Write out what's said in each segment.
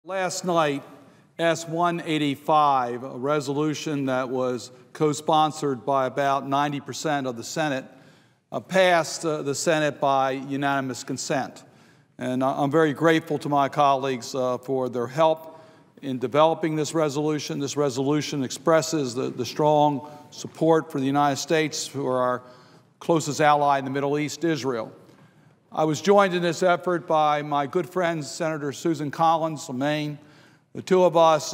Last night, S-185, a resolution that was co-sponsored by about 90% of the Senate, passed the Senate by unanimous consent. And I'm very grateful to my colleagues for their help in developing this resolution. This resolution expresses the strong support for the United States for our closest ally in the Middle East, Israel. I was joined in this effort by my good friend, Senator Susan Collins of Maine. The two of us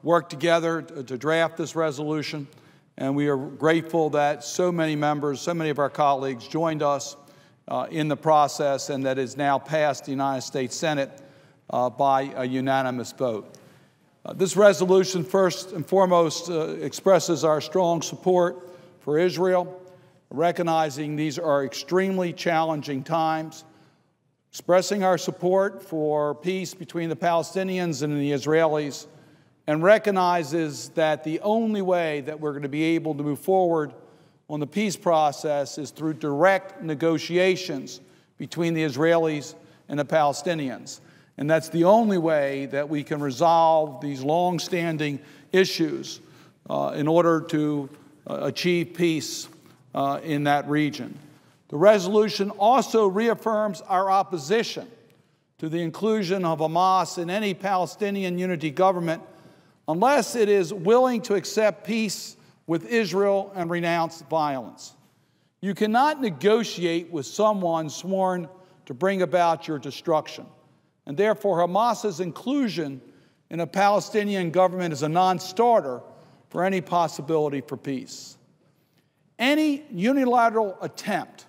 worked together to draft this resolution, and we are grateful that so many members, so many of our colleagues joined us in the process, and that is now passed the United States Senate by a unanimous vote. This resolution, first and foremost, expresses our strong support for Israel, recognizing these are extremely challenging times, expressing our support for peace between the Palestinians and the Israelis, and recognizes that the only way that we're going to be able to move forward on the peace process is through direct negotiations between the Israelis and the Palestinians. And that's the only way that we can resolve these long-standing issues in order to achieve peace in that region. The resolution also reaffirms our opposition to the inclusion of Hamas in any Palestinian unity government unless it is willing to accept peace with Israel and renounce violence. You cannot negotiate with someone sworn to bring about your destruction. And therefore, Hamas's inclusion in a Palestinian government is a non-starter for any possibility for peace. Any unilateral attempt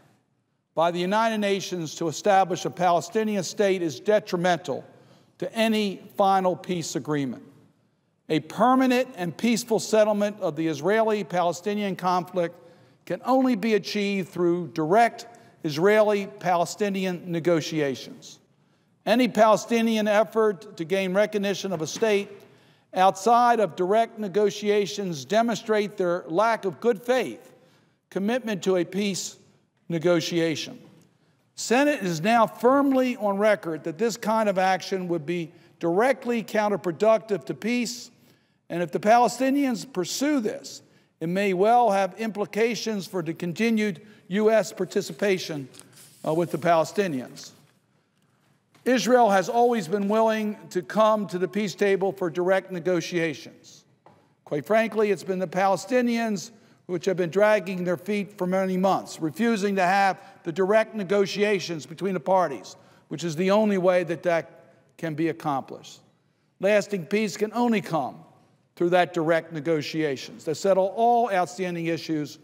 by the United Nations to establish a Palestinian state is detrimental to any final peace agreement. A permanent and peaceful settlement of the Israeli-Palestinian conflict can only be achieved through direct Israeli-Palestinian negotiations. Any Palestinian effort to gain recognition of a state outside of direct negotiations demonstrate their lack of good faith commitment to a peace negotiation. Senate is now firmly on record that this kind of action would be directly counterproductive to peace, and if the Palestinians pursue this, it may well have implications for the continued U.S. participation with the Palestinians. Israel has always been willing to come to the peace table for direct negotiations. Quite frankly, it's been the Palestinians which have been dragging their feet for many months, refusing to have the direct negotiations between the parties, which is the only way that that can be accomplished. Lasting peace can only come through that direct negotiations that settle all outstanding issues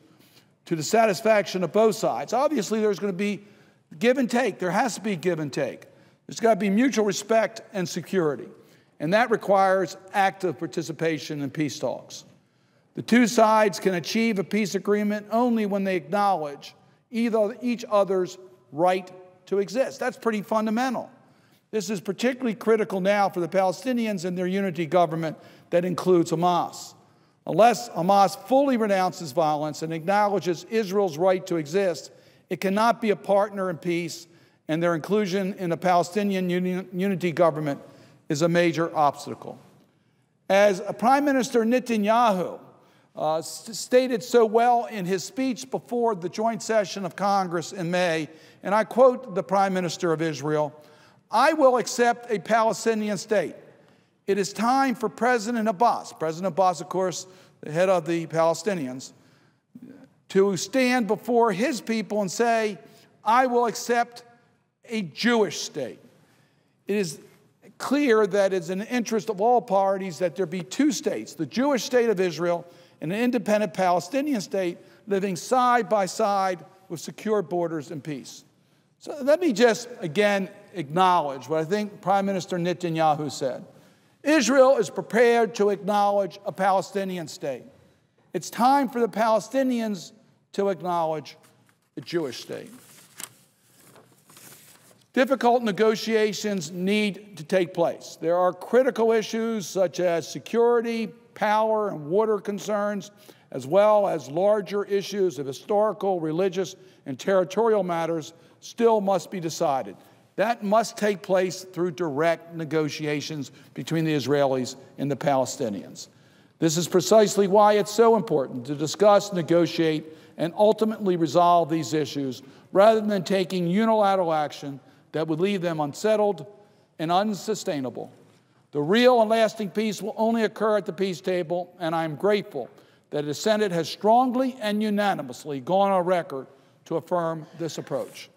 to the satisfaction of both sides. Obviously, there's going to be give and take. There has to be give and take. There's got to be mutual respect and security, and that requires active participation in peace talks. The two sides can achieve a peace agreement only when they acknowledge each other's right to exist. That's pretty fundamental. This is particularly critical now for the Palestinians and their unity government that includes Hamas. Unless Hamas fully renounces violence and acknowledges Israel's right to exist, it cannot be a partner in peace, and their inclusion in a Palestinian unity government is a major obstacle. As Prime Minister Netanyahu stated so well in his speech before the joint session of Congress in May, and I quote the Prime Minister of Israel, "I will accept a Palestinian state. It is time for President Abbas," President Abbas, of course, the head of the Palestinians, "to stand before his people and say, 'I will accept a Jewish state.'" It is clear that it's in the interest of all parties that there be two states, the Jewish state of Israel and an independent Palestinian state living side by side with secure borders and peace. So let me just again acknowledge what I think Prime Minister Netanyahu said. Israel is prepared to acknowledge a Palestinian state. It's time for the Palestinians to acknowledge a Jewish state. Difficult negotiations need to take place. There are critical issues such as security, power, and water concerns, as well as larger issues of historical, religious, and territorial matters still must be decided. That must take place through direct negotiations between the Israelis and the Palestinians. This is precisely why it's so important to discuss, negotiate, and ultimately resolve these issues rather than taking unilateral action that would leave them unsettled and unsustainable. The real and lasting peace will only occur at the peace table, and I am grateful that the Senate has strongly and unanimously gone on record to affirm this approach.